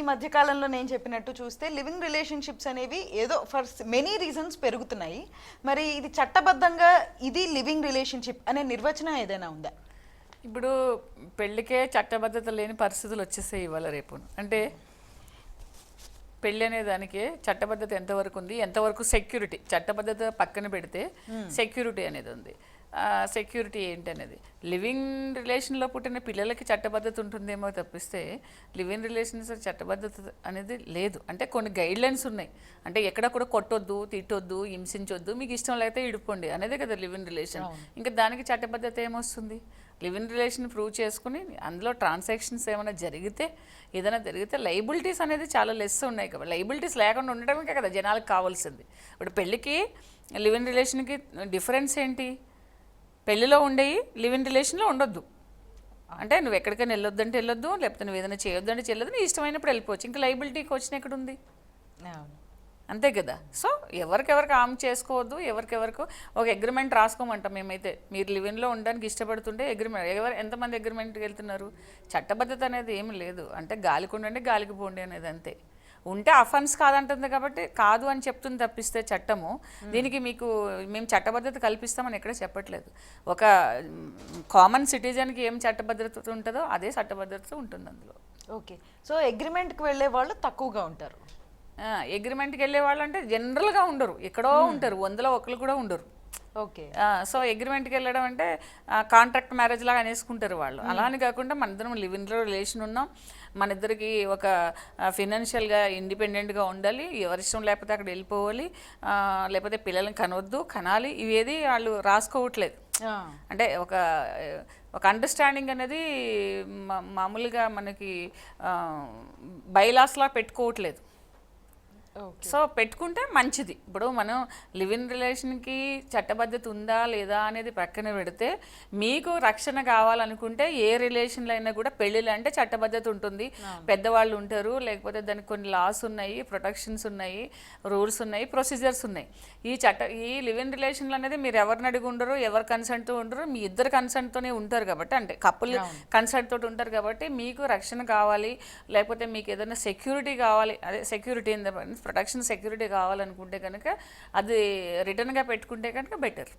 మధ్య కాలంలో నేను చెప్పినట్టు చూస్తే లివింగ్ రిలేషన్షిప్స్ అనేవి ఏదో ఫర్ మెనీ రీజన్స్ పెరుగుతున్నాయి. మరి ఇది చట్టబద్ధంగా ఇది లివింగ్ రిలేషన్షిప్ అనే నిర్వచనం ఏదైనా ఉందా? ఇప్పుడు పెళ్ళికే చట్టబద్ధత లేని పరిస్థితులు వచ్చేసాయి ఇవాళ రేపు. అంటే పెళ్ళి అనే దానికి చట్టబద్ధత ఎంతవరకు ఉంది, ఎంతవరకు సెక్యూరిటీ, చట్టబద్ధత పక్కన పెడితే సెక్యూరిటీ అనేది ఉంది. సెక్యూరిటీ ఏంటి అనేది లివింగ్ రిలేషన్లో పుట్టిన పిల్లలకి చట్టబద్ధత ఉంటుందేమో తప్పిస్తే లివింగ్ రిలేషన్స్ చట్టబద్ధత అనేది లేదు. అంటే కొన్ని గైడ్లైన్స్ ఉన్నాయి. అంటే ఎక్కడ కూడా కొట్టొద్దు, తిట్టొద్దు, హింసించొద్దు, మీకు ఇష్టం లేకపోతే ఇడుకోండి అనేదే కదా లివింగ్ రిలేషన్. ఇంకా దానికి చట్టబద్ధత ఏమొస్తుంది? లివింగ్ రిలేషన్ ప్రూవ్ చేసుకుని అందులో ట్రాన్సాక్షన్స్ ఏమైనా జరిగితే, ఏదైనా జరిగితే లైబిలిటీస్ అనేది చాలా లెస్ ఉన్నాయి కదా. లైబిలిటీస్ లేకుండా ఉండడమే కదా జనాలకు కావాల్సింది. ఇప్పుడు పెళ్ళికి లివింగ్ రిలేషన్కి డిఫరెన్స్ ఏంటి? పెళ్ళిలో ఉండేవి లివింగ్ రిలేషన్లో ఉండొద్దు. అంటే నువ్వు ఎక్కడికైనా వెళ్ళొద్దంటే వెళ్ళొద్దు, లేకపోతే నువ్వు ఏదైనా చేయొద్దంటే చేయొద్దు, నీ ఇష్టమైనప్పుడు వెళ్ళిపోవచ్చు. ఇంకా లైబిలిటీకి వచ్చిన ఎక్కడ ఉంది? అంతే కదా. సో ఎవరికెవరికి హామ్ చేసుకోవద్దు, ఎవరికెవరికి ఒక అగ్రిమెంట్ రాసుకోమంటాం మేమైతే. మీరు లివింగ్లో ఉండడానికి ఇష్టపడుతుంటే అగ్రిమెంట్, ఎంతమంది అగ్రిమెంట్కి వెళ్తున్నారు? చట్టబద్ధత అనేది ఏమి లేదు. అంటే గాలికి ఉండండి, గాలికి పోండి అనేది అంతే. ఉంటే అఫెన్స్ కాదంటుంది కాబట్టి కాదు అని చెప్తుంది తప్పిస్తే చట్టము దీనికి మీకు మేము చట్టబద్ధత కల్పిస్తామని ఎక్కడ చెప్పట్లేదు. ఒక కామన్ సిటిజన్కి ఏం చట్టబద్ధత ఉంటుందో అదే చట్టబద్ధత ఉంటుంది అందులో. ఓకే. సో అగ్రిమెంట్కి వెళ్ళే వాళ్ళు తక్కువగా ఉంటారు. అగ్రిమెంట్కి వెళ్ళే వాళ్ళు అంటే జనరల్గా ఉండరు, ఎక్కడో ఉంటారు, 100లో 1 కూడా ఉండరు. ఓకే. సో అగ్రిమెంట్కి వెళ్ళడం అంటే కాంట్రాక్ట్ మ్యారేజ్ లాగా అనేసుకుంటారు వాళ్ళు. అలా అని కాకుండా మన ఇద్దరం లివింగ్లో రిలేషన్ ఉన్నాం, మన ఇద్దరికి ఒక ఫినాన్షియల్గా ఇండిపెండెంట్గా ఉండాలి, ఎవరిష్టం లేకపోతే అక్కడ వెళ్ళిపోవాలి, లేకపోతే పిల్లల్ని కనవద్దు, కనాలి, ఇవేది వాళ్ళు రాసుకోవట్లేదు. అంటే ఒక అండర్స్టాండింగ్ అనేది మామూలుగా మనకి బైలాస్లా పెట్టుకోవట్లేదు. సో పెట్టుకుంటే మంచిది. ఇప్పుడు మనం లివింగ్ రిలేషన్కి చట్టబద్ధత ఉందా లేదా అనేది పక్కన పెడితే మీకు రక్షణ కావాలనుకుంటే ఏ రిలేషన్లో అయినా కూడా పెళ్ళిళ్ళు అంటే చట్టబద్ధత ఉంటుంది, పెద్దవాళ్ళు ఉంటారు, లేకపోతే దానికి కొన్ని లాస్ ఉన్నాయి, ప్రొటెక్షన్స్ ఉన్నాయి, రూల్స్ ఉన్నాయి, ప్రొసీజర్స్ ఉన్నాయి. ఈ లివింగ్ రిలేషన్లు అనేది మీరు ఎవరిని అడిగి ఉండరు, ఎవరి కన్సెంట్తో ఉండరు, మీ ఇద్దరు కన్సెంట్తోనే ఉంటారు కాబట్టి, అంటే కపుల్ కన్సెంట్ తోటి ఉంటారు కాబట్టి మీకు రక్షణ కావాలి, లేకపోతే మీకు ఏదైనా సెక్యూరిటీ కావాలి, అదే సెక్యూరిటీ ప్రొటెక్షన్ సెక్యూరిటీ కావాలనుకుంటే కనుక అది రిటర్న్గా పెట్టుకుంటే కనుక బెటర్.